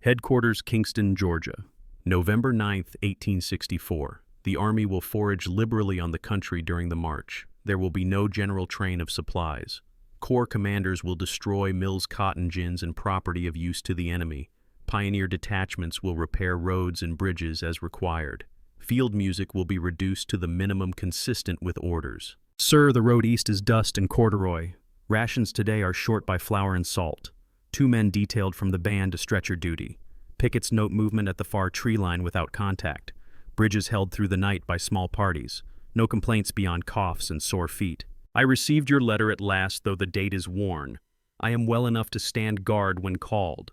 Headquarters, Kingston, Georgia. November 9, 1864. The Army will forage liberally on the country during the march. There will be no general train of supplies. Corps commanders will destroy mills, cotton gins, and property of use to the enemy. Pioneer detachments will repair roads and bridges as required. Field music will be reduced to the minimum consistent with orders. Sir, the road east is dust and corduroy. Rations today are short by flour and salt. 2 men detailed from the band to stretcher duty. Pickets note movement at the far tree line without contact. Bridges held through the night by small parties. No complaints beyond coughs and sore feet. I received your letter at last, though the date is worn. I am well enough to stand guard when called.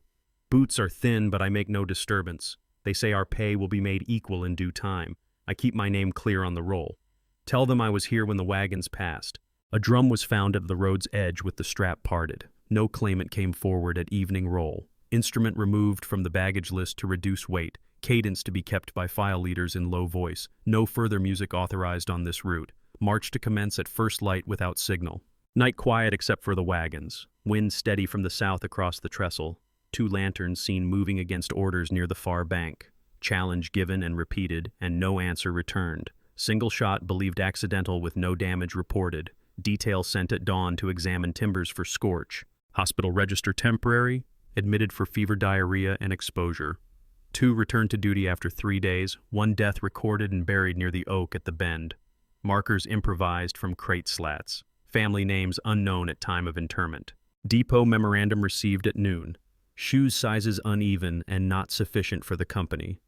Boots are thin, but I make no disturbance. They say our pay will be made equal in due time. I keep my name clear on the roll. Tell them I was here when the wagons passed. A drum was found at the road's edge with the strap parted. No claimant came forward at evening roll. Instrument removed from the baggage list to reduce weight. Cadence to be kept by file leaders in low voice. No further music authorized on this route. March to commence at first light without signal. Night quiet except for the wagons. Wind steady from the south across the trestle. 2 lanterns seen moving against orders near the far bank. Challenge given and repeated, and no answer returned. Single shot believed accidental with no damage reported. Detail sent at dawn to examine timbers for scorch. Hospital register temporary. Admitted for fever, diarrhea, and exposure. 2 returned to duty after 3 days. 1 death recorded and buried near the oak at the bend. Markers improvised from crate slats. Family names unknown at time of interment. Depot memorandum received at noon. Shoes sizes uneven and not sufficient for the company.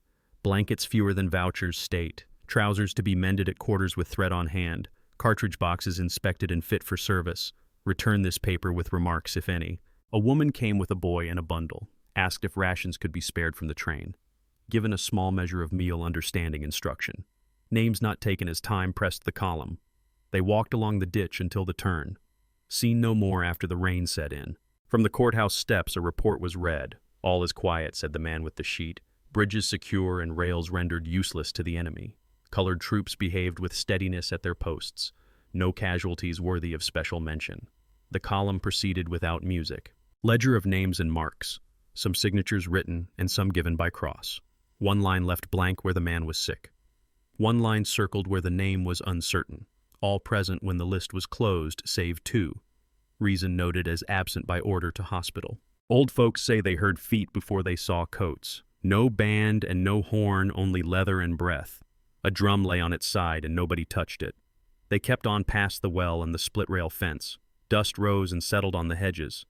Blankets fewer than vouchers state. Trousers to be mended at quarters with thread on hand. Cartridge boxes inspected and fit for service. Return this paper with remarks, if any. A woman came with a boy and a bundle. Asked if rations could be spared from the train. Given a small measure of meal, understanding instruction. Names not taken as time pressed the column. They walked along the ditch until the turn. Seen no more after the rain set in. From the courthouse steps a report was read. All is quiet, said the man with the sheet. Bridges secure and rails rendered useless to the enemy. Colored troops behaved with steadiness at their posts. No casualties worthy of special mention. The column proceeded without music. Ledger of names and marks. Some signatures written and some given by cross. 1 line left blank where the man was sick. 1 line circled where the name was uncertain. All present when the list was closed, save 2. Reason noted as absent by order to hospital. Old folks say they heard feet before they saw coats. No band and no horn, only leather and breath. A drum lay on its side and nobody touched it. They kept on past the well and the split-rail fence. Dust rose and settled on the hedges.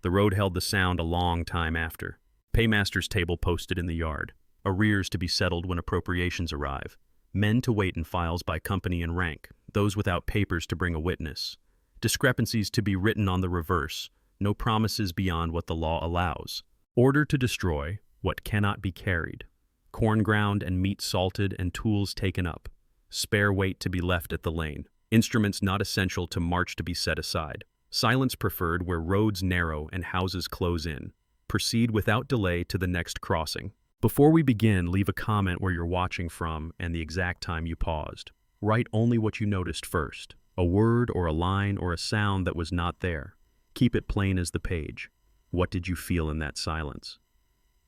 The road held the sound a long time after. Paymaster's table posted in the yard. Arrears to be settled when appropriations arrive. Men to wait in files by company and rank. Those without papers to bring a witness. Discrepancies to be written on the reverse. No promises beyond what the law allows. Order to destroy what cannot be carried. Corn ground and meat salted and tools taken up. Spare weight to be left at the lane. Instruments not essential to march to be set aside. Silence preferred where roads narrow and houses close in. Proceed without delay to the next crossing. Before we begin, leave a comment where you're watching from and the exact time you paused. Write only what you noticed first. A word or a line or a sound that was not there. Keep it plain as the page. What did you feel in that silence?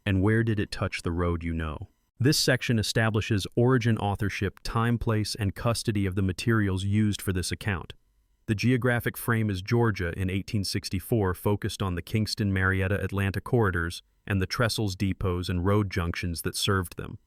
And where did it touch the road you know? This section establishes origin, authorship, time, place, and custody of the materials used for this account. The geographic frame is Georgia in 1864, focused on the Kingston, Marietta, Atlanta corridors and the trestles, depots, and road junctions that served them.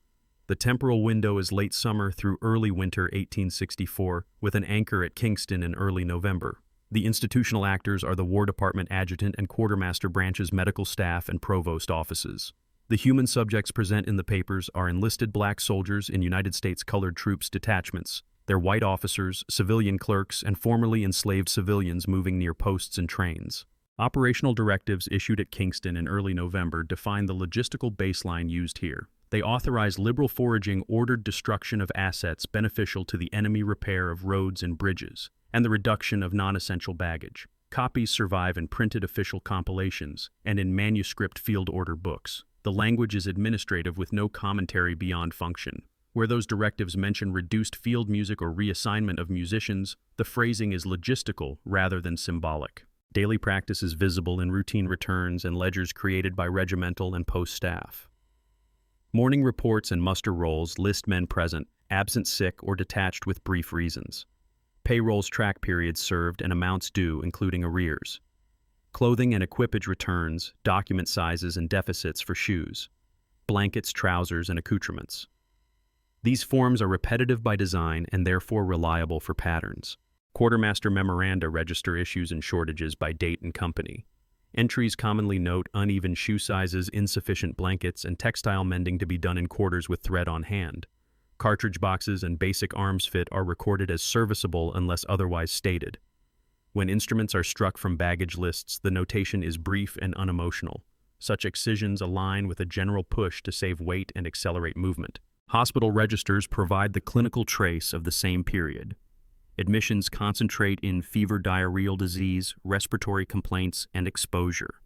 The temporal window is late summer through early winter 1864, with an anchor at Kingston in early November. The institutional actors are the War Department adjutant and quartermaster branches, medical staff, and provost offices. The human subjects present in the papers are enlisted black soldiers in United States Colored Troops detachments, their white officers, civilian clerks, and formerly enslaved civilians moving near posts and trains. Operational directives issued at Kingston in early November define the logistical baseline used here. They authorize liberal foraging, ordered destruction of assets beneficial to the enemy, repair of roads and bridges, and the reduction of non-essential baggage. Copies survive in printed official compilations and in manuscript field order books. The language is administrative with no commentary beyond function. Where those directives mention reduced field music or reassignment of musicians, the phrasing is logistical rather than symbolic. Daily practice is visible in routine returns and ledgers created by regimental and post staff. Morning reports and muster rolls list men present, absent, sick, or detached with brief reasons. Payrolls track periods served and amounts due, including arrears. Clothing and equipage returns, document sizes and deficits for shoes, blankets, trousers, and accoutrements. These forms are repetitive by design and therefore reliable for patterns. Quartermaster memoranda register issues and shortages by date and company. Entries commonly note uneven shoe sizes, insufficient blankets, and textile mending to be done in quarters with thread on hand. Cartridge boxes and basic arms fit are recorded as serviceable unless otherwise stated. When instruments are struck from baggage lists, the notation is brief and unemotional. Such excisions align with a general push to save weight and accelerate movement. Hospital registers provide the clinical trace of the same period. Admissions concentrate in fever, diarrheal disease, respiratory complaints, and exposure.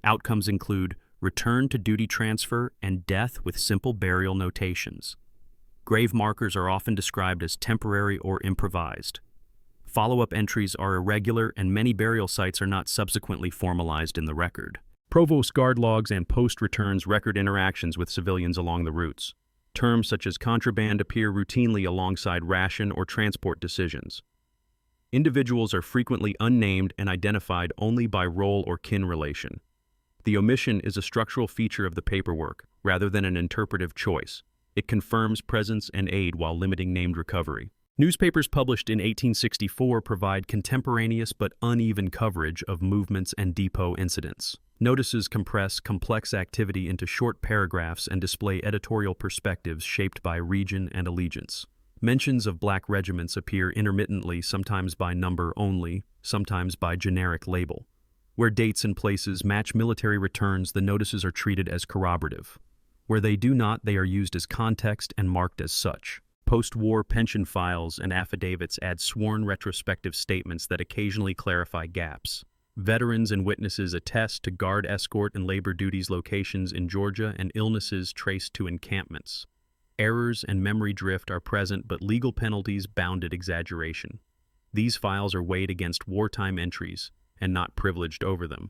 Outcomes include return to duty transfer and death with simple burial notations. Grave markers are often described as temporary or improvised. Follow-up entries are irregular, and many burial sites are not subsequently formalized in the record. Provost guard logs and post returns record interactions with civilians along the routes. Terms such as contraband appear routinely alongside ration or transport decisions. Individuals are frequently unnamed and identified only by role or kin relation. The omission is a structural feature of the paperwork, rather than an interpretive choice. It confirms presence and aid while limiting named recovery. Newspapers published in 1864 provide contemporaneous but uneven coverage of movements and depot incidents. Notices compress complex activity into short paragraphs and display editorial perspectives shaped by region and allegiance. Mentions of black regiments appear intermittently, sometimes by number only, sometimes by generic label. Where dates and places match military returns, the notices are treated as corroborative. Where they do not, they are used as context and marked as such. Post-war pension files and affidavits add sworn retrospective statements that occasionally clarify gaps. Veterans and witnesses attest to guard, escort, and labor duties locations in Georgia and illnesses traced to encampments. Errors and memory drift are present, but legal penalties bounded exaggeration. These files are weighed against wartime entries and not privileged over them.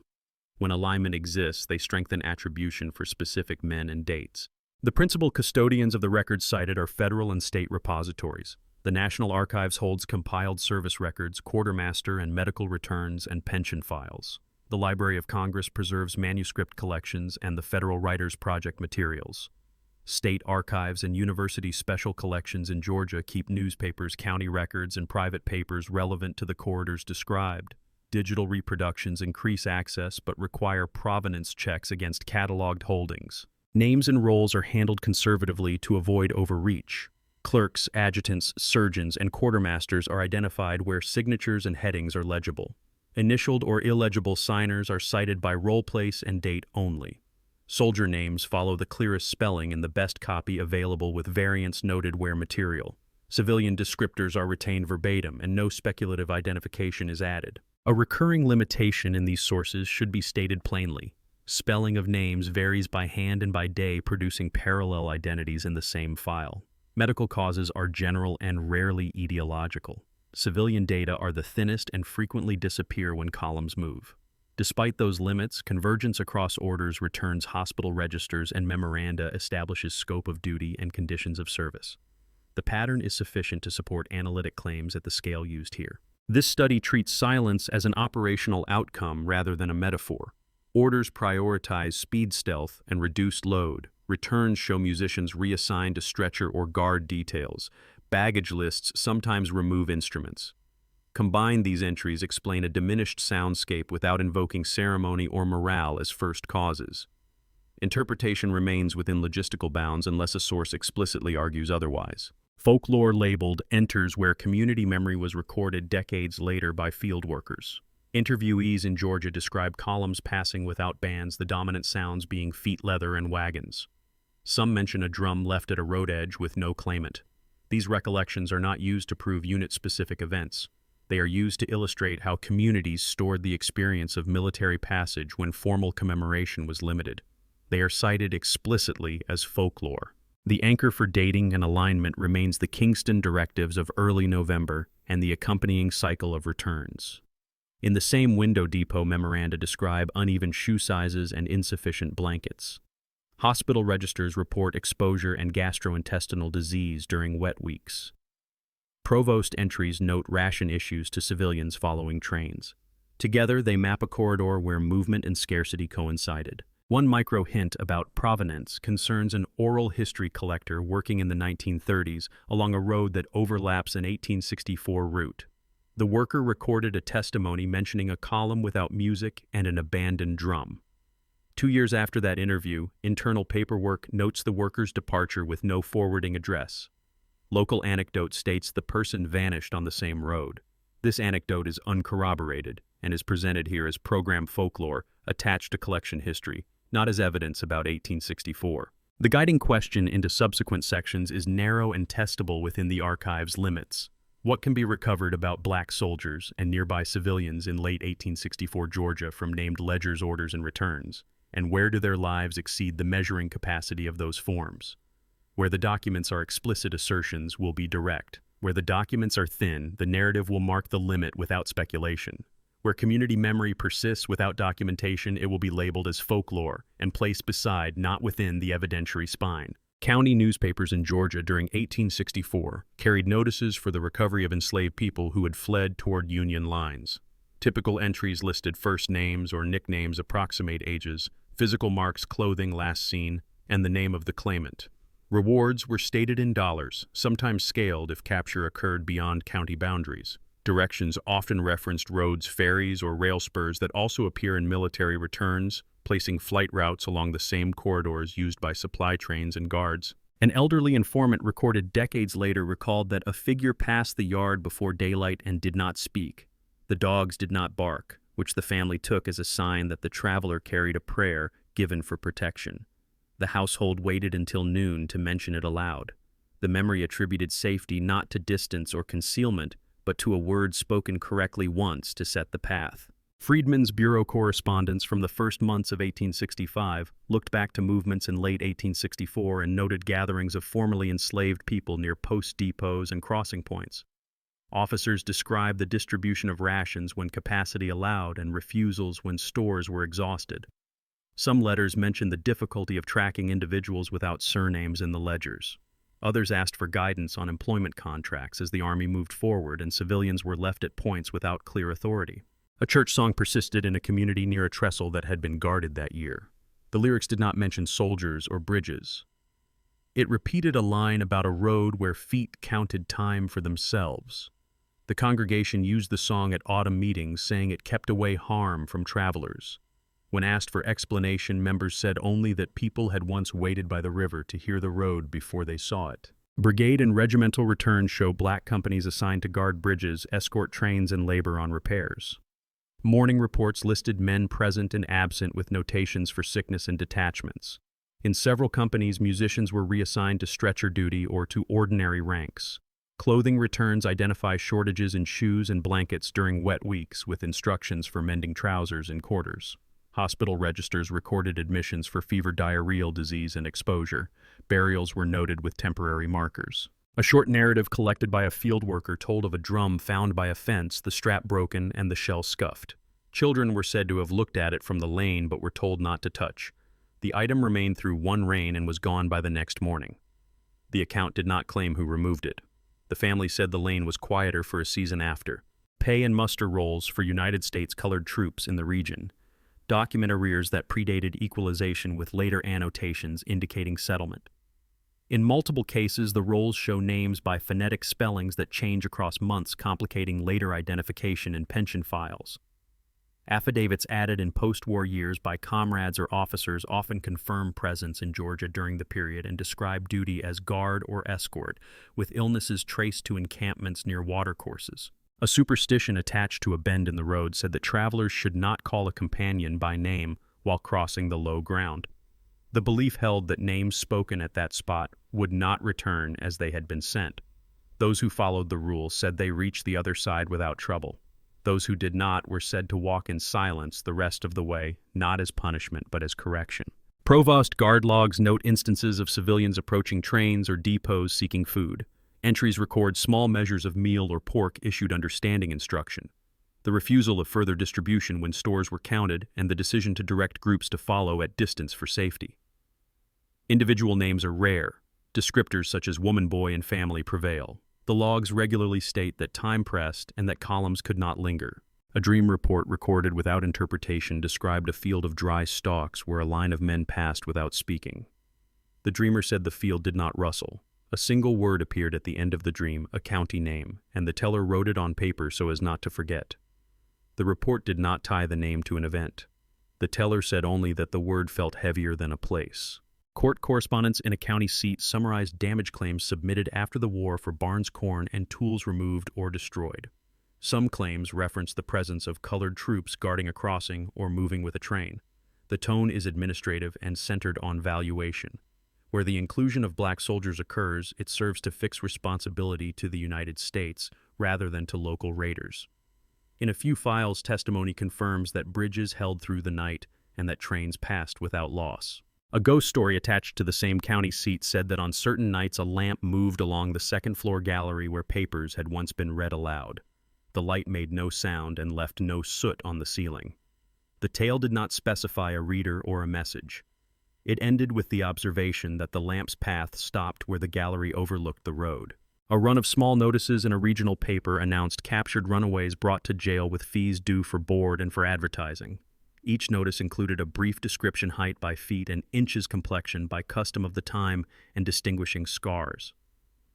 When alignment exists, they strengthen attribution for specific men and dates. The principal custodians of the records cited are federal and state repositories. The National Archives holds compiled service records, quartermaster and medical returns, and pension files. The Library of Congress preserves manuscript collections and the Federal Writers Project materials. State archives and university special collections in Georgia keep newspapers, county records, and private papers relevant to the corridors described. Digital reproductions increase access but require provenance checks against cataloged holdings. Names and roles are handled conservatively to avoid overreach. Clerks, adjutants, surgeons, and quartermasters are identified where signatures and headings are legible. Initialed or illegible signers are cited by roll place and date only. Soldier names follow the clearest spelling in the best copy available, with variants noted where material. Civilian descriptors are retained verbatim and no speculative identification is added. A recurring limitation in these sources should be stated plainly. Spelling of names varies by hand and by day, producing parallel identities in the same file. Medical causes are general and rarely etiological. Civilian data are the thinnest and frequently disappear when columns move. Despite those limits, convergence across orders, returns, hospital registers, and memoranda establishes scope of duty and conditions of service. The pattern is sufficient to support analytic claims at the scale used here. This study treats silence as an operational outcome rather than a metaphor. Orders prioritize speed, stealth, and reduced load. Returns show musicians reassigned to stretcher or guard details. Baggage lists sometimes remove instruments. Combined, these entries explain a diminished soundscape without invoking ceremony or morale as first causes. Interpretation remains within logistical bounds unless a source explicitly argues otherwise. Folklore labeled enters where community memory was recorded decades later by field workers. Interviewees in Georgia describe columns passing without bands, the dominant sounds being feet leather and wagons. Some mention a drum left at a road edge with no claimant. These recollections are not used to prove unit-specific events. They are used to illustrate how communities stored the experience of military passage when formal commemoration was limited. They are cited explicitly as folklore. The anchor for dating and alignment remains the Kingston directives of early November and the accompanying cycle of returns. In the same window depot, memoranda describe uneven shoe sizes and insufficient blankets. Hospital registers report exposure and gastrointestinal disease during wet weeks. Provost entries note ration issues to civilians following trains. Together, they map a corridor where movement and scarcity coincided. One micro hint about provenance concerns an oral history collector working in the 1930s along a road that overlaps an 1864 route. The worker recorded a testimony mentioning a column without music and an abandoned drum. 2 years after that interview, internal paperwork notes the worker's departure with no forwarding address. Local anecdote states the person vanished on the same road. This anecdote is uncorroborated and is presented here as program folklore attached to collection history, not as evidence about 1864. The guiding question into subsequent sections is narrow and testable within the archive's limits. What can be recovered about black soldiers and nearby civilians in late 1864 Georgia from named ledgers, orders, and returns? And where do their lives exceed the measuring capacity of those forms? Where the documents are explicit, assertions will be direct. Where the documents are thin, the narrative will mark the limit without speculation. Where community memory persists without documentation, it will be labeled as folklore and placed beside, not within, the evidentiary spine. County newspapers in Georgia during 1864 carried notices for the recovery of enslaved people who had fled toward Union lines. Typical entries listed first names or nicknames, approximate ages, physical marks, clothing last seen, and the name of the claimant. Rewards were stated in dollars, sometimes scaled if capture occurred beyond county boundaries. Directions often referenced roads, ferries, or rail spurs that also appear in military returns, placing flight routes along the same corridors used by supply trains and guards. An elderly informant recorded decades later recalled that a figure passed the yard before daylight and did not speak. The dogs did not bark, which the family took as a sign that the traveler carried a prayer given for protection. The household waited until noon to mention it aloud. The memory attributed safety not to distance or concealment, but to a word spoken correctly once to set the path. Friedman's bureau correspondence from the first months of 1865 looked back to movements in late 1864 and noted gatherings of formerly enslaved people near post depots and crossing points. Officers described the distribution of rations when capacity allowed and refusals when stores were exhausted. Some letters mentioned the difficulty of tracking individuals without surnames in the ledgers. Others asked for guidance on employment contracts as the Army moved forward and civilians were left at points without clear authority. A church song persisted in a community near a trestle that had been guarded that year. The lyrics did not mention soldiers or bridges. It repeated a line about a road where feet counted time for themselves. The congregation used the song at autumn meetings, saying it kept away harm from travelers. When asked for explanation, members said only that people had once waited by the river to hear the road before they saw it. Brigade and regimental returns show black companies assigned to guard bridges, escort trains, and labor on repairs. Morning reports listed men present and absent with notations for sickness and detachments. In several companies, musicians were reassigned to stretcher duty or to ordinary ranks. Clothing returns identify shortages in shoes and blankets during wet weeks with instructions for mending trousers in quarters. Hospital registers recorded admissions for fever, diarrheal disease, and exposure. Burials were noted with temporary markers. A short narrative collected by a field worker told of a drum found by a fence, the strap broken and the shell scuffed. Children were said to have looked at it from the lane but were told not to touch. The item remained through one rain and was gone by the next morning. The account did not claim who removed it. The family said the lane was quieter for a season after. Pay and muster rolls for United States colored troops in the region document arrears that predated equalization with later annotations indicating settlement. In multiple cases, the rolls show names by phonetic spellings that change across months, complicating later identification in pension files. Affidavits added in post-war years by comrades or officers often confirm presence in Georgia during the period and describe duty as guard or escort, with illnesses traced to encampments near watercourses. A superstition attached to a bend in the road said that travelers should not call a companion by name while crossing the low ground. The belief held that names spoken at that spot would not return as they had been sent. Those who followed the rule said they reached the other side without trouble. Those who did not were said to walk in silence the rest of the way, not as punishment but as correction. Provost guard logs note instances of civilians approaching trains or depots seeking food. Entries record small measures of meal or pork issued under standing instruction. the refusal of further distribution when stores were counted, and the decision to direct groups to follow at distance for safety. Individual names are rare. Descriptors such as woman, boy, and family prevail. The logs regularly state that time pressed and that columns could not linger. A dream report recorded without interpretation described a field of dry stalks where a line of men passed without speaking. The dreamer said the field did not rustle. A single word appeared at the end of the dream, a county name, and the teller wrote it on paper so as not to forget. The report did not tie the name to an event. The teller said only that the word felt heavier than a place. Court correspondence in a county seat summarized damage claims submitted after the war for barns, corn, and tools removed or destroyed. Some claims reference the presence of colored troops guarding a crossing or moving with a train. The tone is administrative and centered on valuation. Where the inclusion of black soldiers occurs, it serves to fix responsibility to the United States rather than to local raiders. In a few files, testimony confirms that bridges held through the night and that trains passed without loss. A ghost story attached to the same county seat said that on certain nights a lamp moved along the second-floor gallery where papers had once been read aloud. The light made no sound and left no soot on the ceiling. The tale did not specify a reader or a message. It ended with the observation that the lamp's path stopped where the gallery overlooked the road. A run of small notices in a regional paper announced captured runaways brought to jail with fees due for board and for advertising. Each notice included a brief description: height by feet and inches, complexion by custom of the time, and distinguishing scars.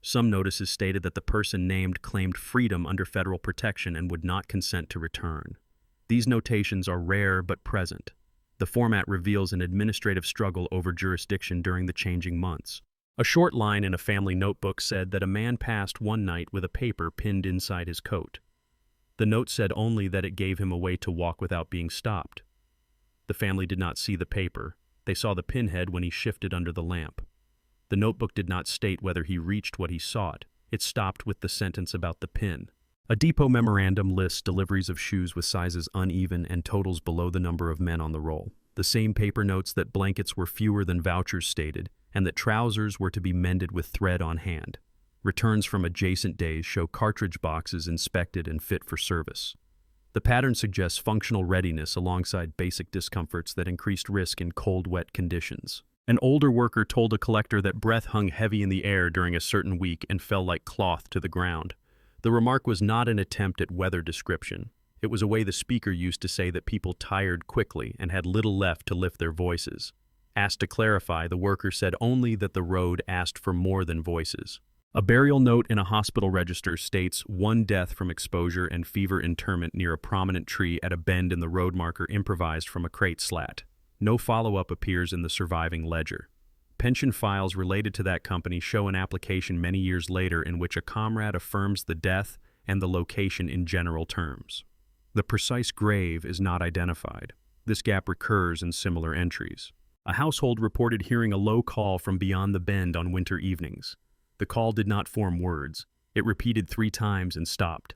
Some notices stated that the person named claimed freedom under federal protection and would not consent to return. These notations are rare but present. The format reveals an administrative struggle over jurisdiction during the changing months. A short line in a family notebook said that a man passed one night with a paper pinned inside his coat. The note said only that it gave him a way to walk without being stopped. The family did not see the paper. They saw the pinhead when he shifted under the lamp. The notebook did not state whether he reached what he sought. It stopped with the sentence about the pin. A depot memorandum lists deliveries of shoes with sizes uneven and totals below the number of men on the roll. The same paper notes that blankets were fewer than vouchers stated, and that trousers were to be mended with thread on hand. Returns from adjacent days show cartridge boxes inspected and fit for service. The pattern suggests functional readiness alongside basic discomforts that increased risk in cold, wet conditions. An older worker told a collector that breath hung heavy in the air during a certain week and fell like cloth to the ground. The remark was not an attempt at weather description. It was a way the speaker used to say that people tired quickly and had little left to lift their voices. Asked to clarify, the worker said only that the road asked for more than voices. A burial note in a hospital register states 1 death from exposure and fever interment near a prominent tree at a bend in the road marker improvised from a crate slat. No follow-up appears in the surviving ledger. Pension files related to that company show an application many years later in which a comrade affirms the death and the location in general terms. The precise grave is not identified. This gap recurs in similar entries. A household reported hearing a low call from beyond the bend on winter evenings. The call did not form words. It repeated 3 times and stopped.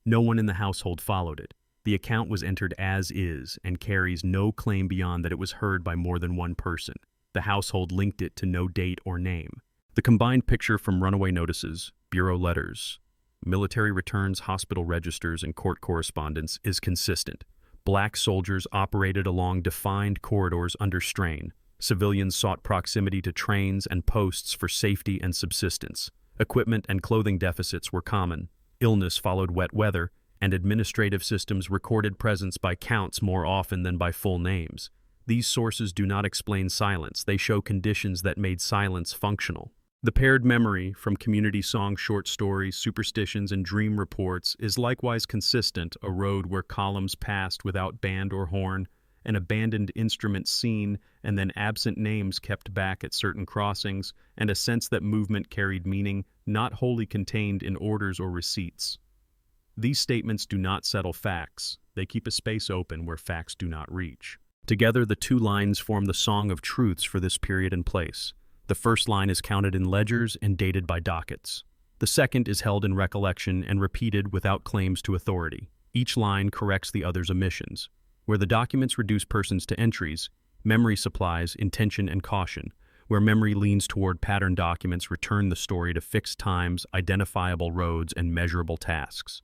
No one in the household followed it. The account was entered as is and carries no claim beyond that it was heard by more than one person. The household linked it to no date or name. The combined picture from runaway notices, bureau letters, military returns, hospital registers, and court correspondence is consistent. Black soldiers operated along defined corridors under strain. Civilians sought proximity to trains and posts for safety and subsistence. Equipment and clothing deficits were common. Illness followed wet weather, and administrative systems recorded presence by counts more often than by full names. These sources do not explain silence. They show conditions that made silence functional. The paired memory from community songs, short stories, superstitions, and dream reports is likewise consistent: a road where columns passed without band or horn, an abandoned instrument seen, and then absent names kept back at certain crossings, and a sense that movement carried meaning, not wholly contained in orders or receipts. These statements do not settle facts. They keep a space open where facts do not reach. Together, the 2 lines form the song of truths for this period and place. The first line is counted in ledgers and dated by dockets. The second is held in recollection and repeated without claims to authority. Each line corrects the other's omissions. Where the documents reduce persons to entries, memory supplies intention and caution. Where memory leans toward pattern, documents return the story to fixed times, identifiable roads, and measurable tasks.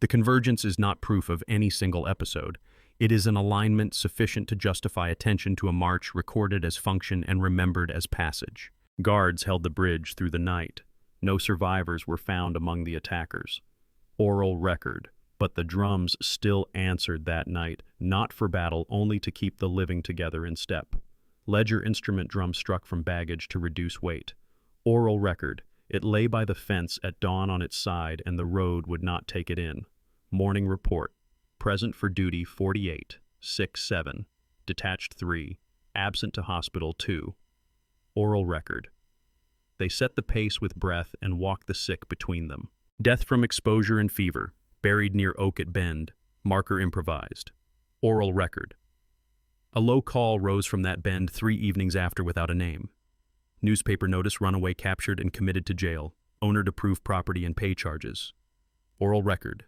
The convergence is not proof of any single episode. It is an alignment sufficient to justify attention to a march recorded as function and remembered as passage. Guards held the bridge through the night. No survivors were found among the attackers. Oral record. But the drums still answered that night, not for battle, only to keep the living together in step. Ledger instrument drum struck from baggage to reduce weight. Oral record. It lay by the fence at dawn on its side, and the road would not take it in. Morning report. Present for duty 48, sick 7, detached 3, absent to hospital 2. Oral record. They set the pace with breath and walked the sick between them. Death from exposure and fever. Buried near Oak at Bend. Marker improvised. Oral record. A low call rose from that bend 3 evenings after without a name. Newspaper notice: runaway captured and committed to jail. Owner to prove property and pay charges. Oral record.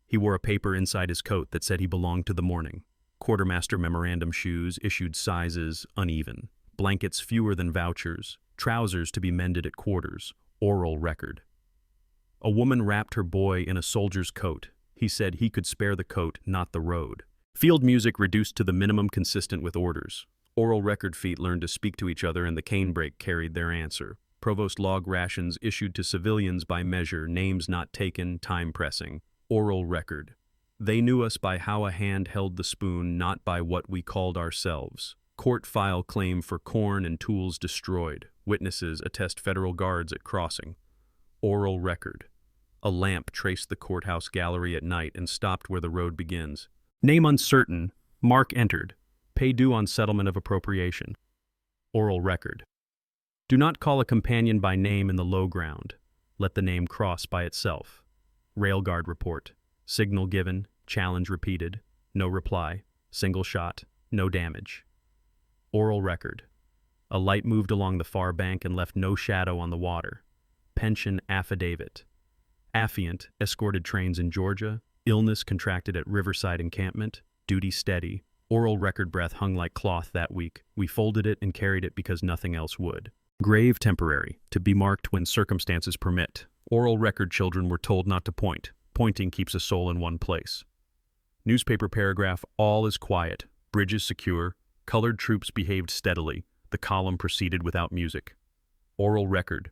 He wore a paper inside his coat that said he belonged to the morning. Quartermaster memorandum: shoes issued sizes uneven. Blankets fewer than vouchers. Trousers to be mended at quarters. Oral record. A woman wrapped her boy in a soldier's coat. He said he could spare the coat, not the road. Field music reduced to the minimum consistent with orders. Oral record: feet learned to speak to each other and the canebrake carried their answer. Provost log rations issued to civilians by measure, names not taken, time pressing. Oral record. They knew us by how a hand held the spoon, not by what we called ourselves. Court file claim for corn and tools destroyed. Witnesses attest federal guards at crossing. Oral record. A lamp traced the courthouse gallery at night and stopped where the road begins. Name uncertain. Mark entered. Pay due on settlement of appropriation. Oral record. Do not call a companion by name in the low ground. Let the name cross by itself. Railguard report. Signal given. Challenge repeated. No reply. Single shot. No damage. Oral record. A light moved along the far bank and left no shadow on the water. Pension affidavit. Affiant escorted trains in Georgia. Illness contracted at Riverside encampment. Duty steady. Oral record: breath hung like cloth that week. We folded it and carried it because nothing else would. Grave temporary, to be marked when circumstances permit. Oral record: children were told not to point. Pointing keeps a soul in one place. Newspaper paragraph: all is quiet. Bridges secure. Colored troops behaved steadily. The column proceeded without music. Oral record: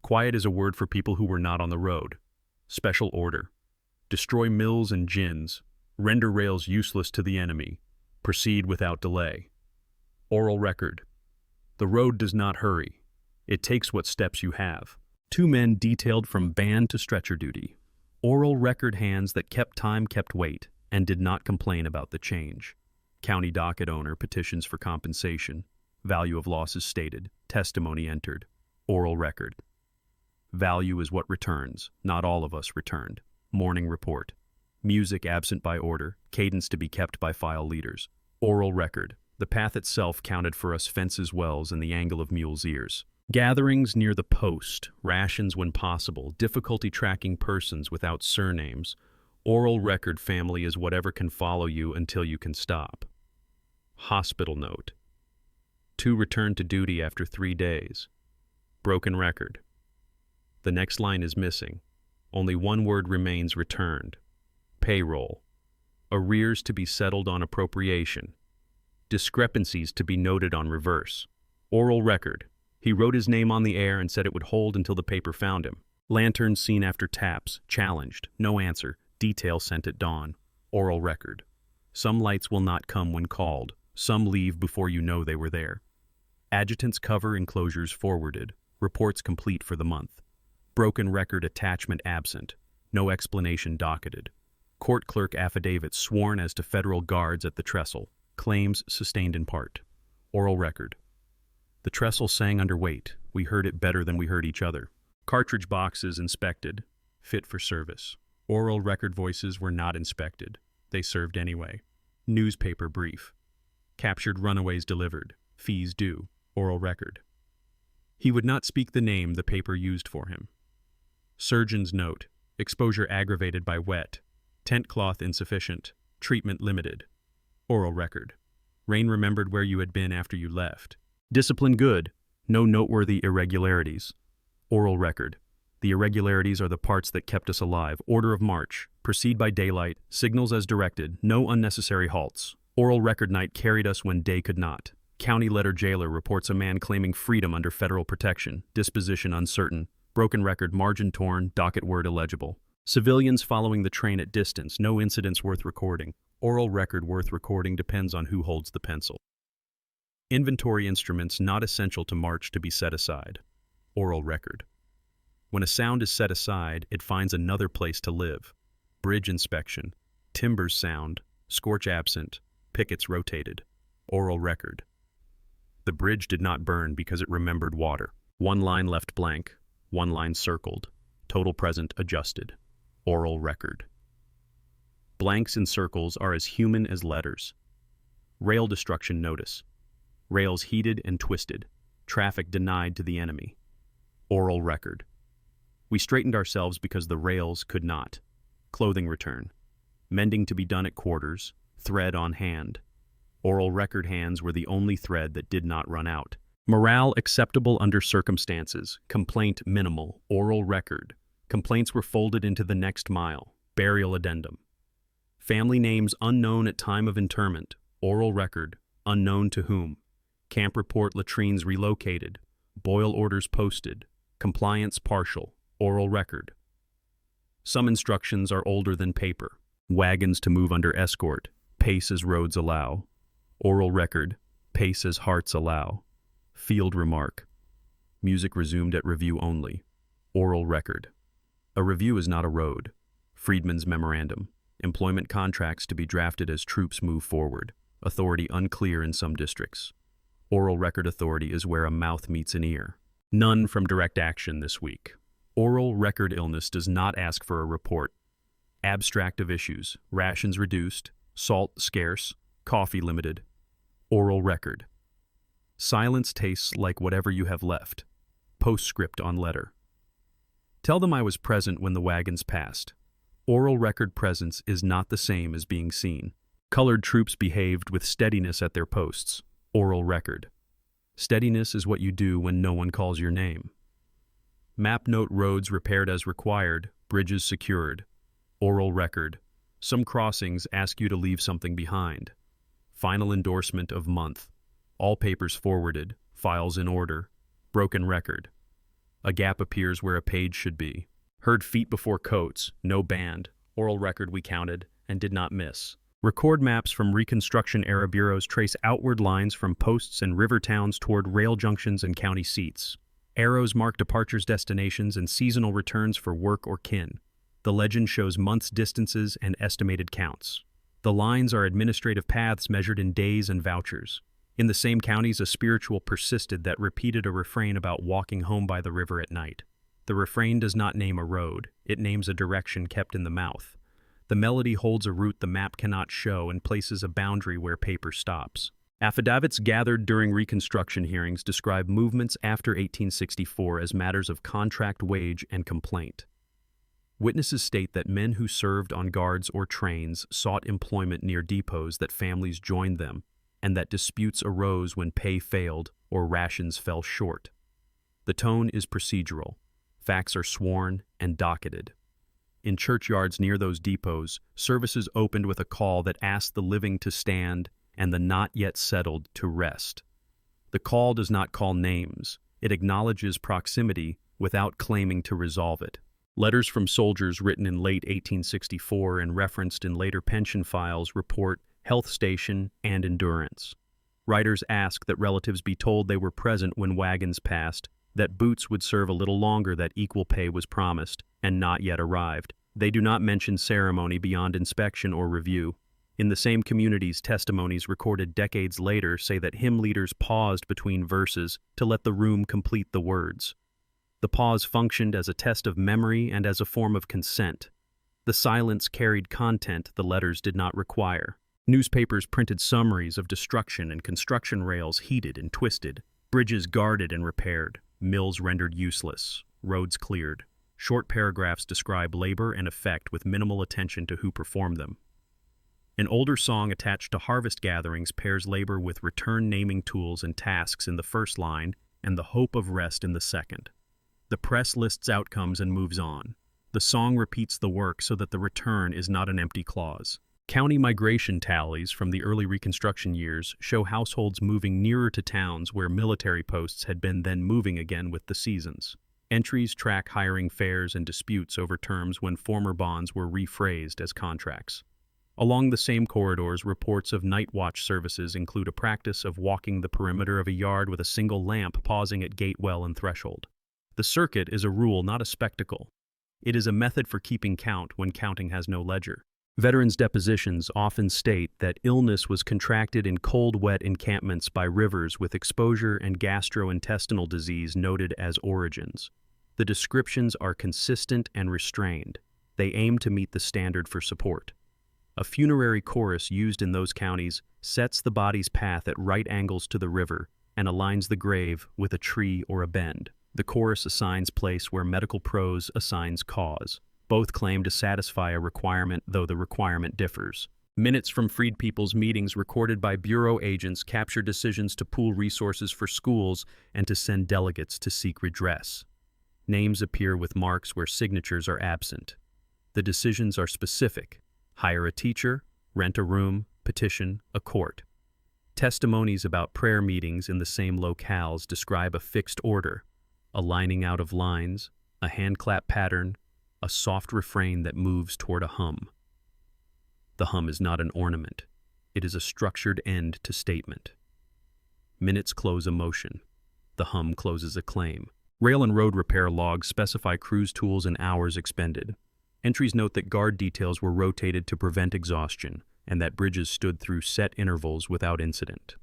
quiet is a word for people who were not on the road. Special order: destroy mills and gins. Render rails useless to the enemy. Proceed without delay. Oral record: the road does not hurry. It takes what steps you have. 2 men detailed from band to stretcher duty. Oral record: hands that kept time, kept weight, and did not complain about the change. County docket owner petitions for compensation. Value of losses stated. Testimony entered. Oral record: value is what returns. Not all of us returned. Morning report: music absent by order. Cadence to be kept by file leaders. Oral record: the path itself counted for us, fences, wells, and the angle of mules' ears. Gatherings near the post, rations when possible, difficulty tracking persons without surnames. Oral record: family is whatever can follow you until you can stop. Hospital note: 2 returned to duty after 3 days. Broken record. The next line is missing. Only one word remains: returned. Payroll. Arrears to be settled on appropriation. Discrepancies to be noted on reverse. Oral record: he wrote his name on the air and said it would hold until the paper found him. Lanterns seen after taps. Challenged. No answer. Detail sent at dawn. Oral record: some lights will not come when called. Some leave before you know they were there. Adjutant's cover enclosures forwarded. Reports complete for the month. Broken record: attachment absent. No explanation docketed. Court clerk affidavit sworn as to federal guards at the trestle. Claims sustained in part. Oral record: the trestle sang under weight. We heard it better than we heard each other. Cartridge boxes inspected. Fit for service. Oral record: voices were not inspected. They served anyway. Newspaper brief: captured runaways delivered. Fees due. Oral record: he would not speak the name the paper used for him. Surgeon's note: exposure aggravated by wet. Tent cloth insufficient. Treatment limited. Oral record: Rain remembered where you had been after you left. Discipline good. No noteworthy irregularities. Oral record: The irregularities are the parts that kept us alive. Order of march. Proceed by daylight. Signals as directed. No unnecessary halts. Oral record night carried us when day could not. County letter jailer reports a man claiming freedom under federal protection. Disposition uncertain. Broken record, margin torn, docket word illegible. Civilians following the train at distance. No incidents worth recording. Oral record worth recording depends on who holds the pencil. Inventory instruments not essential to march to be set aside. Oral record. When a sound is set aside, it finds another place to live. Bridge inspection. Timbers sound. Scorch absent. Pickets rotated. Oral record. The bridge did not burn because it remembered water. One line left blank. One line circled. Total present adjusted. Oral record. Blanks in circles are as human as letters. Rail destruction notice. Rails heated and twisted. Traffic denied to the enemy. Oral record. We straightened ourselves because the rails could not. Clothing return. Mending to be done at quarters. Thread on hand. Oral record hands were the only thread that did not run out. Morale acceptable under circumstances. Complaint minimal. Oral record. Complaints were folded into the next mile. Burial addendum. Family names unknown at time of interment. Oral record. Unknown to whom. Camp report latrines relocated. Boil orders posted. Compliance partial. Oral record. Some instructions are older than paper. Wagons to move under escort. Pace as roads allow. Oral record. Pace as hearts allow. Field remark. Music resumed at review only. Oral record. A review is not a road. Friedman's memorandum. Employment contracts to be drafted as troops move forward. Authority unclear in some districts. Oral record authority is where a mouth meets an ear. None from direct action this week. Oral record illness does not ask for a report. Abstract of issues. Rations reduced. Salt scarce. Coffee limited. Oral record. Silence tastes like whatever you have left. Postscript on letter. Tell them I was present when the wagons passed. Oral record presence is not the same as being seen. Colored troops behaved with steadiness at their posts. Oral record. Steadiness is what you do when no one calls your name. Map note roads repaired as required, bridges secured. Oral record. Some crossings ask you to leave something behind. Final endorsement of month. All papers forwarded, files in order. Broken record. A gap appears where a page should be. Heard feet before coats, no band. Oral record we counted and did not miss. Record maps from Reconstruction-era bureaus trace outward lines from posts and river towns toward rail junctions and county seats. Arrows mark departures, destinations, and seasonal returns for work or kin. The legend shows months' distances and estimated counts. The lines are administrative paths measured in days and vouchers. In the same counties, a spiritual persisted that repeated a refrain about walking home by the river at night. The refrain does not name a road, it names a direction kept in the mouth. The melody holds a route the map cannot show and places a boundary where paper stops. Affidavits gathered during Reconstruction hearings describe movements after 1864 as matters of contract, wage, and complaint. Witnesses state that men who served on guards or trains sought employment near depots that families joined them, and that disputes arose when pay failed or rations fell short. The tone is procedural. Facts are sworn and docketed. In churchyards near those depots, services opened with a call that asked the living to stand and the not yet settled to rest. The call does not call names. It acknowledges proximity without claiming to resolve it. Letters from soldiers written in late 1864 and referenced in later pension files report health station and endurance. Writers ask that relatives be told they were present when wagons passed, that boots would serve a little longer, that equal pay was promised and not yet arrived. They do not mention ceremony beyond inspection or review. In the same communities, testimonies recorded decades later say that hymn leaders paused between verses to let the room complete the words. The pause functioned as a test of memory and as a form of consent. The silence carried content the letters did not require. Newspapers printed summaries of destruction and construction, rails heated and twisted, bridges guarded and repaired, mills rendered useless, roads cleared. Short paragraphs describe labor and effect with minimal attention to who performed them. An older song attached to harvest gatherings pairs labor with return naming tools and tasks in the first line and the hope of rest in the second. The press lists outcomes and moves on. The song repeats the work so that the return is not an empty clause. County migration tallies from the early Reconstruction years show households moving nearer to towns where military posts had been then moving again with the seasons. Entries track hiring fairs and disputes over terms when former bonds were rephrased as contracts. Along the same corridors, reports of night watch services include a practice of walking the perimeter of a yard with a single lamp pausing at gate well and threshold. The circuit is a rule, not a spectacle. It is a method for keeping count when counting has no ledger. Veterans' depositions often state that illness was contracted in cold, wet encampments by rivers with exposure and gastrointestinal disease noted as origins. The descriptions are consistent and restrained. They aim to meet the standard for support. A funerary chorus used in those counties sets the body's path at right angles to the river and aligns the grave with a tree or a bend. The chorus assigns place where medical prose assigns cause. Both claim to satisfy a requirement, though the requirement differs. Minutes from freed people's meetings recorded by bureau agents capture decisions to pool resources for schools and to send delegates to seek redress. Names appear with marks where signatures are absent. The decisions are specific: hire a teacher, rent a room, petition a court. Testimonies about prayer meetings in the same locales describe a fixed order, a lining out of lines, a hand clap pattern, a soft refrain that moves toward a hum. The hum is not an ornament. It is a structured end to statement. Minutes close a motion. The hum closes a claim. Rail and road repair logs specify crews' tools and hours expended. Entries note that guard details were rotated to prevent exhaustion and that bridges stood through set intervals without incident.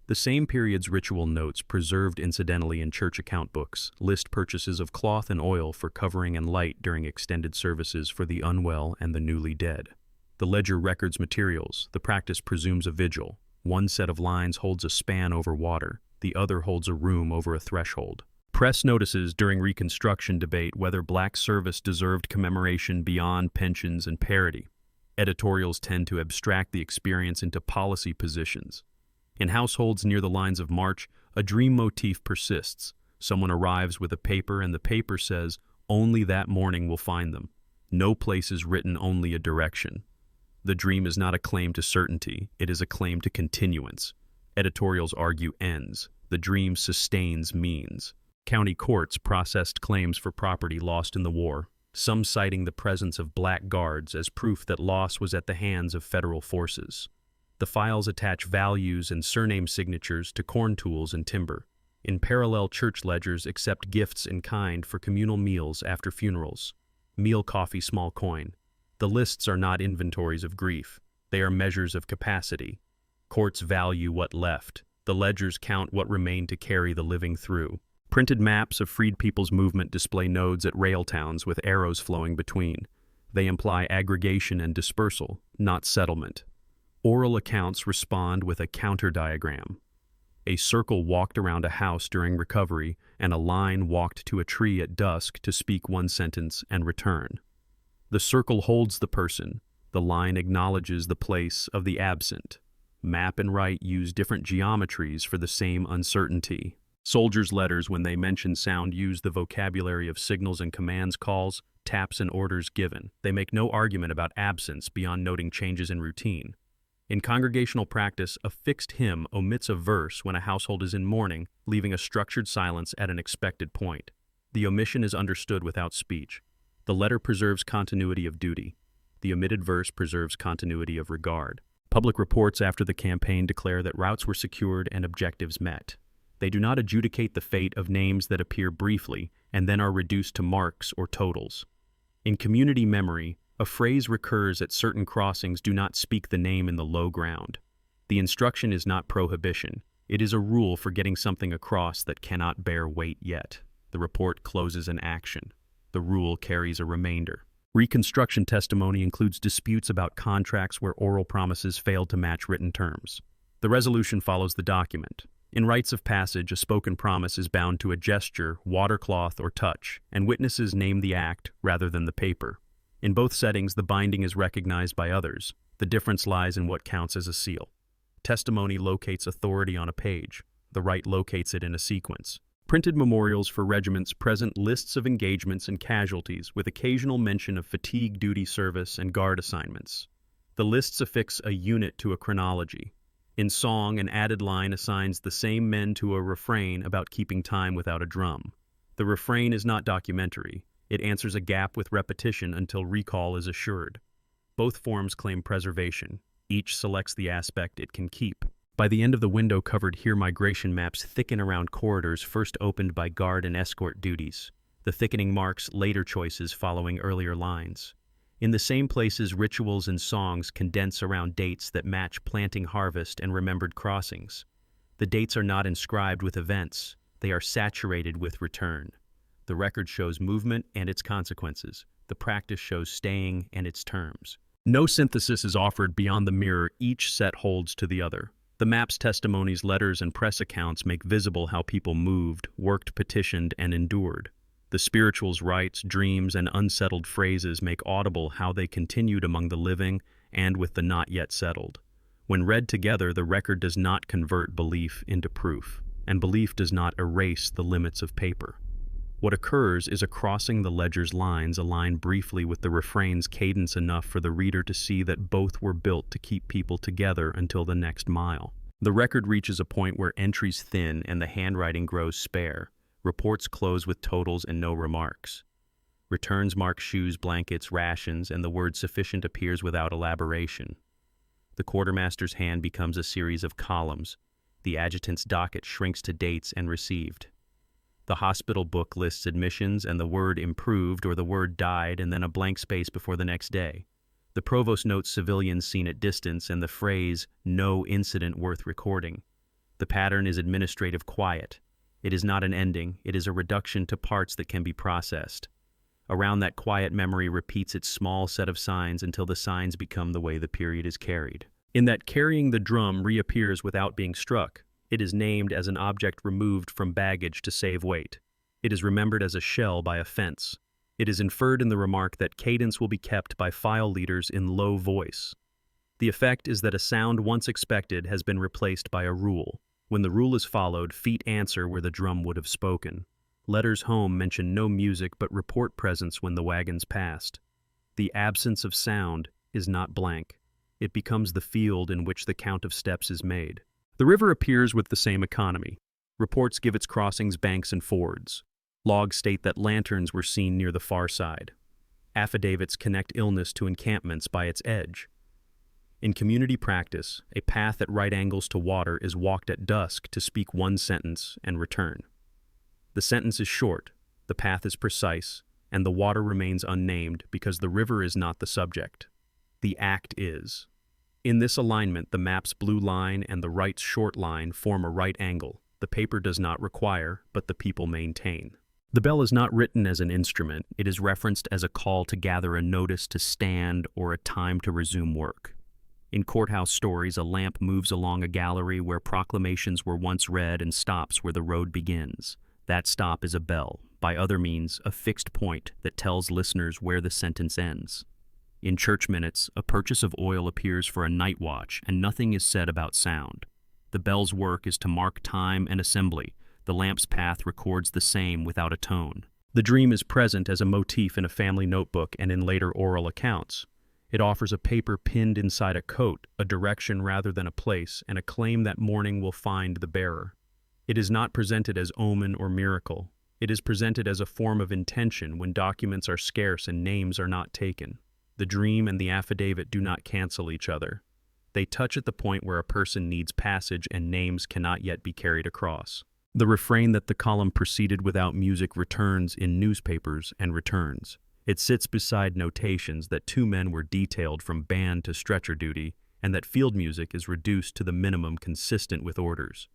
The same period's ritual notes, preserved incidentally in church account books, list purchases of cloth and oil for covering and light during extended services for the unwell and the newly dead. The ledger records materials. The practice presumes a vigil. One set of lines holds a span over water. The other holds a room over a threshold. Press notices during Reconstruction debate whether black service deserved commemoration beyond pensions and parity. Editorials tend to abstract the experience into policy positions. In households near the lines of march, a dream motif persists. Someone arrives with a paper and the paper says, "Only that morning will find them." No place is written, only a direction. The dream is not a claim to certainty, it is a claim to continuance. Editorials argue ends. The dream sustains means. County courts processed claims for property lost in the war, some citing the presence of black guards as proof that loss was at the hands of federal forces. The files attach values and surname signatures to corn tools and timber. In parallel, church ledgers accept gifts in kind for communal meals after funerals. Meal, coffee, small coin. The lists are not inventories of grief. They are measures of capacity. Courts value what left. The ledgers count what remained to carry the living through. Printed maps of freed people's movement display nodes at rail towns with arrows flowing between. They imply aggregation and dispersal, not settlement. Oral accounts respond with a counter diagram. A circle walked around a house during recovery, and a line walked to a tree at dusk to speak one sentence and return. The circle holds the person. The line acknowledges the place of the absent. Map and write use different geometries for the same uncertainty. Soldiers' letters, when they mention sound, use the vocabulary of signals and commands, calls, taps, and orders given. They make no argument about absence beyond noting changes in routine. In congregational practice, a fixed hymn omits a verse when a household is in mourning, leaving a structured silence at an expected point. The omission is understood without speech. The letter preserves continuity of duty. The omitted verse preserves continuity of regard. Public reports after the campaign declare that routes were secured and objectives met. They do not adjudicate the fate of names that appear briefly and then are reduced to marks or totals. In community memory, a phrase recurs at certain crossings: "Do not speak the name in the low ground." The instruction is not prohibition. It is a rule for getting something across that cannot bear weight yet. The report closes an action. The rule carries a remainder. Reconstruction testimony includes disputes about contracts where oral promises failed to match written terms. The resolution follows the document. In rites of passage, a spoken promise is bound to a gesture, watercloth, or touch, and witnesses name the act rather than the paper. In both settings, the binding is recognized by others. The difference lies in what counts as a seal. Testimony locates authority on a page. The rite locates it in a sequence. Printed memorials for regiments present lists of engagements and casualties with occasional mention of fatigue duty service and guard assignments. The lists affix a unit to a chronology. In song, an added line assigns the same men to a refrain about keeping time without a drum. The refrain is not documentary. It answers a gap with repetition until recall is assured. Both forms claim preservation. Each selects the aspect it can keep. By the end of the window-covered here migration maps thicken around corridors first opened by guard and escort duties. The thickening marks later choices following earlier lines. In the same places, rituals and songs condense around dates that match planting harvest and remembered crossings. The dates are not inscribed with events. They are saturated with return. The record shows movement and its consequences. The practice shows staying and its terms. No synthesis is offered beyond the mirror each set holds to the other. The maps, testimonies, letters, and press accounts make visible how people moved, worked, petitioned, and endured. The spirituals, rites, dreams, and unsettled phrases make audible how they continued among the living and with the not yet settled. When read together, the record does not convert belief into proof, and belief does not erase the limits of paper. What occurs is a crossing the ledger's lines align briefly with the refrain's cadence enough for the reader to see that both were built to keep people together until the next mile. The record reaches a point where entries thin and the handwriting grows spare. Reports close with totals and no remarks. Returns mark shoes, blankets, rations, and the word sufficient appears without elaboration. The quartermaster's hand becomes a series of columns. The adjutant's docket shrinks to dates and received. The hospital book lists admissions and the word improved or the word died and then a blank space before the next day. The provost notes civilians seen at distance and the phrase, "no incident worth recording." The pattern is administrative quiet. It is not an ending, it is a reduction to parts that can be processed. Around that quiet memory repeats its small set of signs until the signs become the way the period is carried. In that carrying the drum reappears without being struck. It is named as an object removed from baggage to save weight. It is remembered as a shell by a fence. It is inferred in the remark that cadence will be kept by file leaders in low voice. The effect is that a sound once expected has been replaced by a rule. When the rule is followed, feet answer where the drum would have spoken. Letters home mention no music but report presence when the wagons passed. The absence of sound is not blank. It becomes the field in which the count of steps is made. The river appears with the same economy. Reports give its crossings banks and fords. Logs state that lanterns were seen near the far side. Affidavits connect illness to encampments by its edge. In community practice, a path at right angles to water is walked at dusk to speak one sentence and return. The sentence is short, the path is precise, and the water remains unnamed because the river is not the subject. The act is. In this alignment, the map's blue line and the right's short line form a right angle. The paper does not require, but the people maintain. The bell is not written as an instrument. It is referenced as a call to gather a notice to stand or a time to resume work. In courthouse stories, a lamp moves along a gallery where proclamations were once read and stops where the road begins. That stop is a bell, by other means, a fixed point that tells listeners where the sentence ends. In church minutes, a purchase of oil appears for a night watch, and nothing is said about sound. The bell's work is to mark time and assembly. The lamp's path records the same without a tone. The dream is present as a motif in a family notebook and in later oral accounts. It offers a paper pinned inside a coat, a direction rather than a place, and a claim that morning will find the bearer. It is not presented as omen or miracle. It is presented as a form of intention when documents are scarce and names are not taken. The dream and the affidavit do not cancel each other. They touch at the point where a person needs passage and names cannot yet be carried across. The refrain that the column proceeded without music returns in newspapers and returns. It sits beside notations that 2 men were detailed from band to stretcher duty and that field music is reduced to the minimum consistent with orders.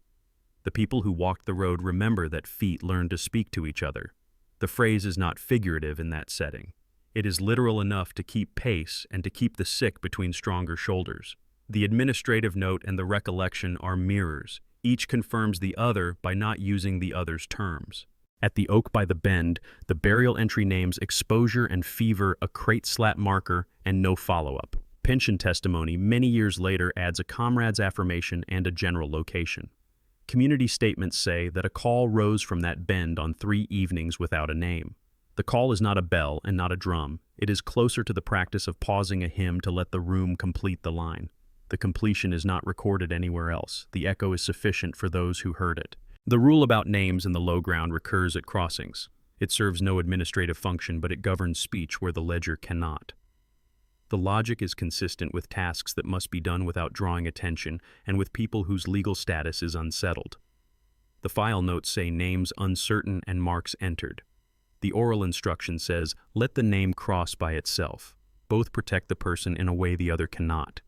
The people who walked the road remember that feet learned to speak to each other. The phrase is not figurative in that setting. It is literal enough to keep pace and to keep the sick between stronger shoulders. The administrative note and the recollection are mirrors. Each confirms the other by not using the other's terms. At the oak by the bend, the burial entry names exposure and fever, a crate slat marker, and no follow-up. Pension testimony many years later adds a comrade's affirmation and a general location. Community statements say that a call rose from that bend on 3 evenings without a name. The call is not a bell and not a drum. It is closer to the practice of pausing a hymn to let the room complete the line. The completion is not recorded anywhere else. The echo is sufficient for those who heard it. The rule about names in the low ground recurs at crossings. It serves no administrative function, but it governs speech where the ledger cannot. The logic is consistent with tasks that must be done without drawing attention and with people whose legal status is unsettled. The file notes say names uncertain and marks entered. The oral instruction says, let the name cross by itself. Both protect the person in a way the other cannot.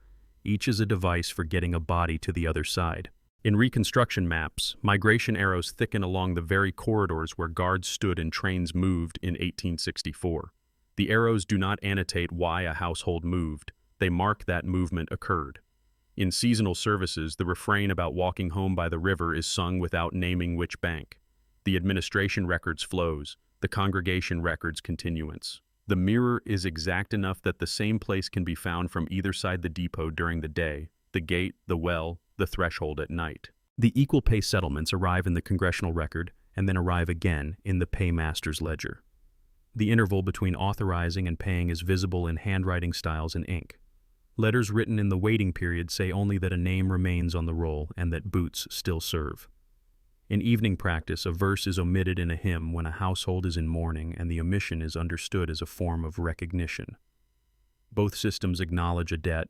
Each is a device for getting a body to the other side. In reconstruction maps, migration arrows thicken along the very corridors where guards stood and trains moved in 1864. The arrows do not annotate why a household moved. They mark that movement occurred. In seasonal services, the refrain about walking home by the river is sung without naming which bank. The administration records flows. The congregation records continuance. The mirror is exact enough that the same place can be found from either side the depot during the day, the gate, the well, the threshold at night. The equal pay settlements arrive in the congressional record and then arrive again in the paymaster's ledger. The interval between authorizing and paying is visible in handwriting styles in ink. Letters written in the waiting period say only that a name remains on the roll and that boots still serve. In evening practice, a verse is omitted in a hymn when a household is in mourning, and the omission is understood as a form of recognition. Both systems acknowledge a debt,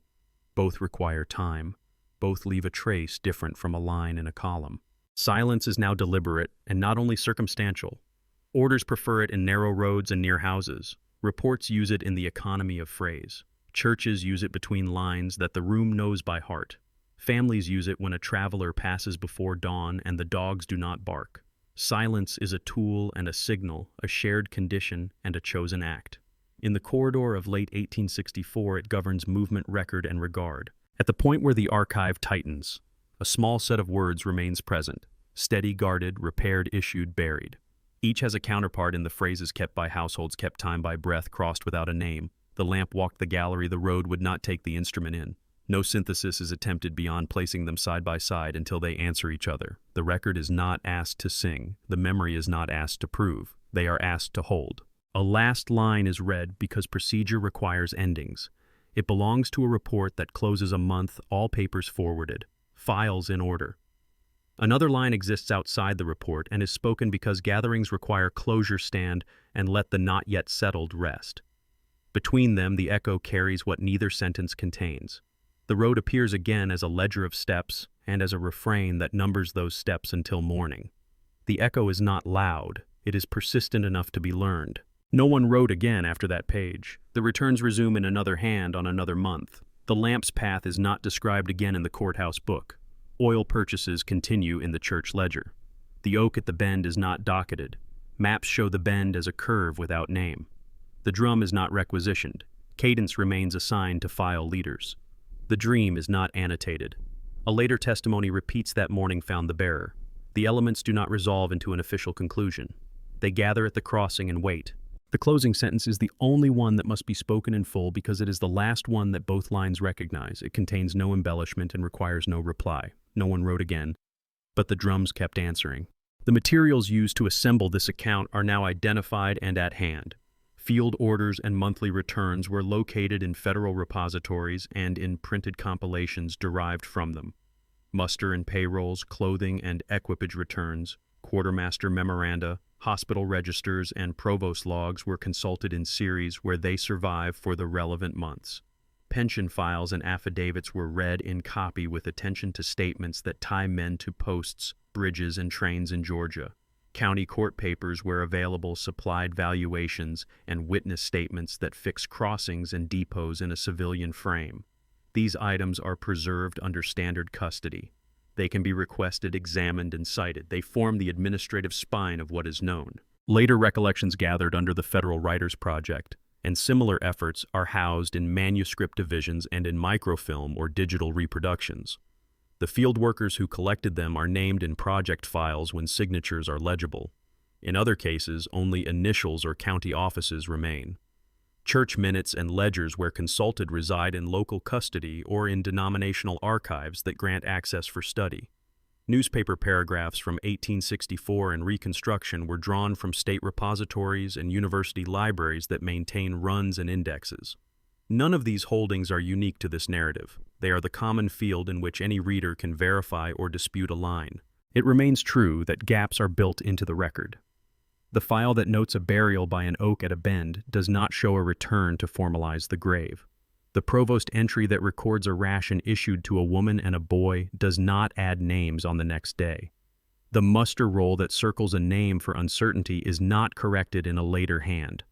both require time, both leave a trace different from a line in a column. Silence is now deliberate and not only circumstantial. Orders prefer it in narrow roads and near houses. Reports use it in the economy of phrase. Churches use it between lines that the room knows by heart. Families use it when a traveler passes before dawn and the dogs do not bark. Silence is a tool and a signal, a shared condition and a chosen act. In the corridor of late 1864, it governs movement, record, and regard. At the point where the archive tightens, a small set of words remains present: steady, guarded, repaired, issued, buried. Each has a counterpart in the phrases kept by households, kept time by breath, crossed without a name. The lamp walked the gallery, the road would not take the instrument in. No synthesis is attempted beyond placing them side by side until they answer each other. The record is not asked to sing. The memory is not asked to prove. They are asked to hold. A last line is read because procedure requires endings. It belongs to a report that closes a month, all papers forwarded, files in order. Another line exists outside the report and is spoken because gatherings require closure, stand, and let the not yet settled rest. Between them, the echo carries what neither sentence contains. The road appears again as a ledger of steps and as a refrain that numbers those steps until morning. The echo is not loud. It is persistent enough to be learned. No one wrote again after that page. The returns resume in another hand on another month. The lamp's path is not described again in the courthouse book. Oil purchases continue in the church ledger. The oak at the bend is not docketed. Maps show the bend as a curve without name. The drum is not requisitioned. Cadence remains assigned to file leaders. The dream is not annotated. A later testimony repeats that morning found the bearer. The elements do not resolve into an official conclusion. They gather at the crossing and wait. The closing sentence is the only one that must be spoken in full because it is the last one that both lines recognize. It contains no embellishment and requires no reply. No one wrote again, but the drums kept answering. The materials used to assemble this account are now identified and at hand. Field orders and monthly returns were located in federal repositories and in printed compilations derived from them. Muster and payrolls, clothing and equipage returns, quartermaster memoranda, hospital registers, and provost logs were consulted in series where they survive for the relevant months. Pension files and affidavits were read in copy with attention to statements that tie men to posts, bridges, and trains in Georgia. County court papers where available supplied valuations and witness statements that fix crossings and depots in a civilian frame. These items are preserved under standard custody. They can be requested, examined, and cited. They form the administrative spine of what is known. Later recollections gathered under the Federal Writers Project and similar efforts are housed in manuscript divisions and in microfilm or digital reproductions. The field workers who collected them are named in project files when signatures are legible. In other cases, only initials or county offices remain. Church minutes and ledgers where consulted reside in local custody or in denominational archives that grant access for study. Newspaper paragraphs from 1864 and Reconstruction were drawn from state repositories and university libraries that maintain runs and indexes. None of these holdings are unique to this narrative. They are the common field in which any reader can verify or dispute a line. It remains true that gaps are built into the record. The file that notes a burial by an oak at a bend does not show a return to formalize the grave. The provost entry that records a ration issued to a woman and a boy does not add names on the next day. The muster roll that circles a name for uncertainty is not corrected in a later hand.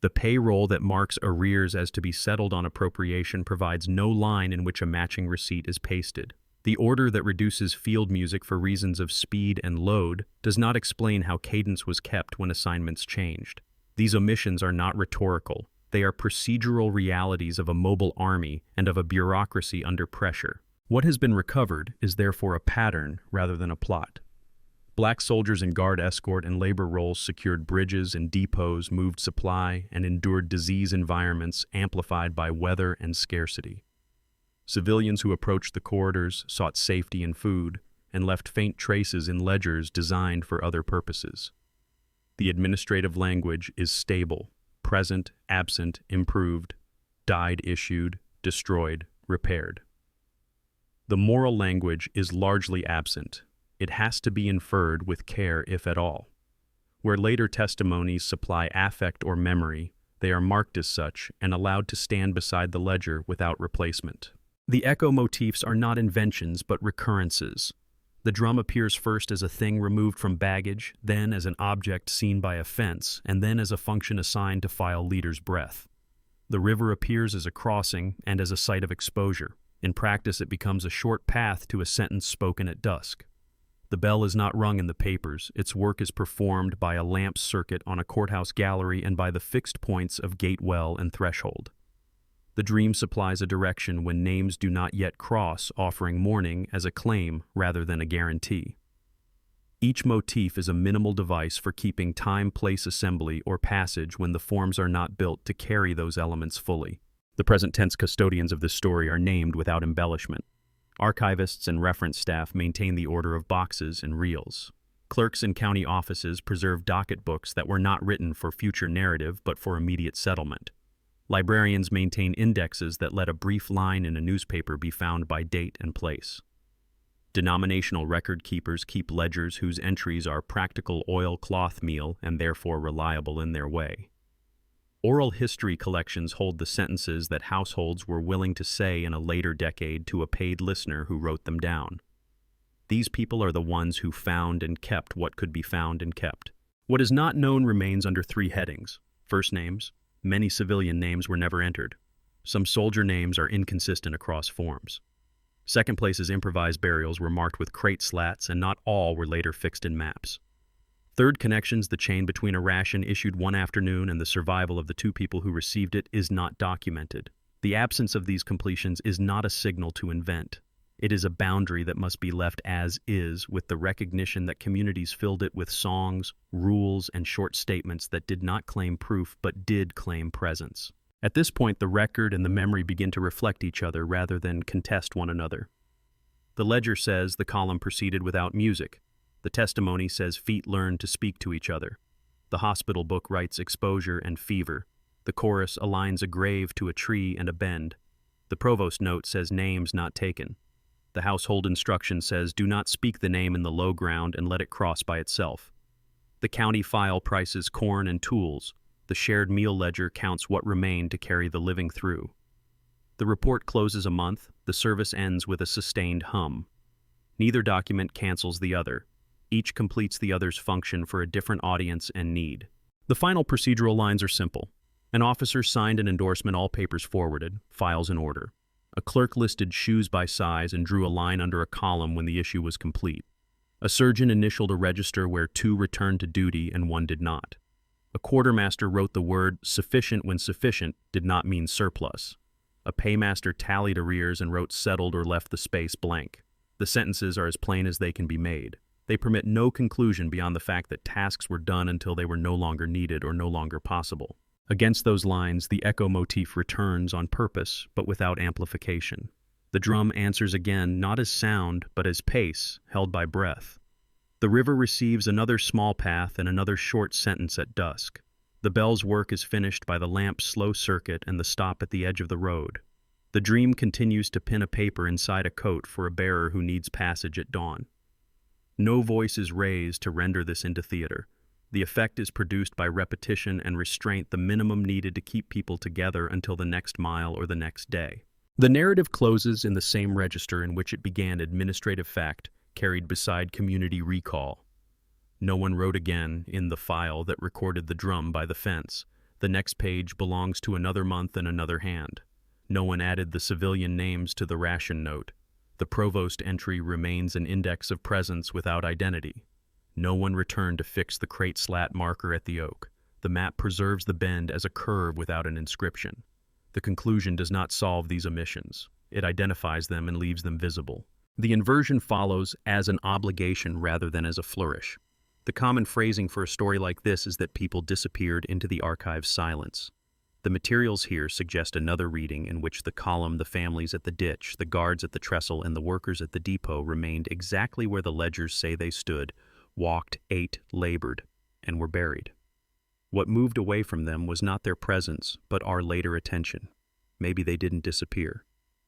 The payroll that marks arrears as to be settled on appropriation provides no line in which a matching receipt is pasted. The order that reduces field music for reasons of speed and load does not explain how cadence was kept when assignments changed. These omissions are not rhetorical. They are procedural realities of a mobile army and of a bureaucracy under pressure. What has been recovered is therefore a pattern rather than a plot. Black soldiers in guard escort and labor roles secured bridges and depots, moved supply, and endured disease environments amplified by weather and scarcity. Civilians who approached the corridors sought safety and food and left faint traces in ledgers designed for other purposes. The administrative language is stable: present, absent, improved, died, issued, destroyed, repaired. The moral language is largely absent. It has to be inferred with care, if at all. Where later testimonies supply affect or memory, they are marked as such and allowed to stand beside the ledger without replacement. The echo motifs are not inventions but recurrences. The drum appears first as a thing removed from baggage, then as an object seen by a fence, and then as a function assigned to file leader's breath. The river appears as a crossing and as a site of exposure. In practice, it becomes a short path to a sentence spoken at dusk. The bell is not rung in the papers. Its work is performed by a lamp circuit on a courthouse gallery and by the fixed points of gate well and threshold. The dream supplies a direction when names do not yet cross, offering mourning as a claim rather than a guarantee. Each motif is a minimal device for keeping time-place assembly or passage when the forms are not built to carry those elements fully. The present tense custodians of this story are named without embellishment. Archivists and reference staff maintain the order of boxes and reels. Clerks in county offices preserve docket books that were not written for future narrative but for immediate settlement. Librarians maintain indexes that let a brief line in a newspaper be found by date and place. Denominational record keepers keep ledgers whose entries are practical oilcloth meal and therefore reliable in their way. Oral history collections hold the sentences that households were willing to say in a later decade to a paid listener who wrote them down. These people are the ones who found and kept what could be found and kept. What is not known remains under three headings: first names. Many civilian names were never entered. Some soldier names are inconsistent across forms. Second place's improvised burials were marked with crate slats, and not all were later fixed in maps. Third connections, the chain between a ration issued one afternoon and the survival of the two people who received it, is not documented. The absence of these completions is not a signal to invent. It is a boundary that must be left as is, with the recognition that communities filled it with songs, rules, and short statements that did not claim proof but did claim presence. At this point, the record and the memory begin to reflect each other rather than contest one another. The ledger says the column proceeded without music. The testimony says feet learned to speak to each other. The hospital book writes exposure and fever. The chorus aligns a grave to a tree and a bend. The provost note says names not taken. The household instruction says do not speak the name in the low ground and let it cross by itself. The county file prices corn and tools. The shared meal ledger counts what remained to carry the living through. The report closes a month. The service ends with a sustained hum. Neither document cancels the other. Each completes the other's function for a different audience and need. The final procedural lines are simple. An officer signed an endorsement, all papers forwarded, files in order. A clerk listed shoes by size and drew a line under a column when the issue was complete. A surgeon initialed a register where 2 returned to duty and 1 did not. A quartermaster wrote the word sufficient when sufficient did not mean surplus. A paymaster tallied arrears and wrote settled or left the space blank. The sentences are as plain as they can be made. They permit no conclusion beyond the fact that tasks were done until they were no longer needed or no longer possible. Against those lines, the echo motif returns on purpose, but without amplification. The The drum answers again, not as sound, but as pace, held by breath. The river receives another small path and another short sentence at dusk. The bell's work is finished by the lamp's slow circuit and the stop at the edge of the road. The dream continues to pin a paper inside a coat for a bearer who needs passage at dawn. No voice is raised to render this into theater. The effect is produced by repetition and restraint, the minimum needed to keep people together until the next mile or the next day. The narrative closes in the same register in which it began, administrative fact, carried beside community recall. No one wrote again in the file that recorded the drum by the fence. The next page belongs to another month and another hand. No one added the civilian names to the ration note. The provost entry remains an index of presence without identity. No one returned to fix the crate slat marker at the oak. The map preserves the bend as a curve without an inscription. The conclusion does not solve these omissions. It identifies them and leaves them visible. The inversion follows as an obligation rather than as a flourish. The common phrasing for a story like this is that people disappeared into the archive's silence. The materials here suggest another reading in which the column, the families at the ditch, the guards at the trestle, and the workers at the depot remained exactly where the ledgers say they stood, walked, ate, labored, and were buried. What moved away from them was not their presence, but our later attention. Maybe they didn't disappear.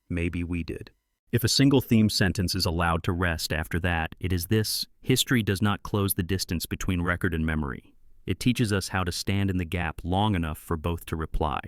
Maybe we did. If a single theme sentence is allowed to rest after that, it is this: history does not close the distance between record and memory. It teaches us how to stand in the gap long enough for both to reply.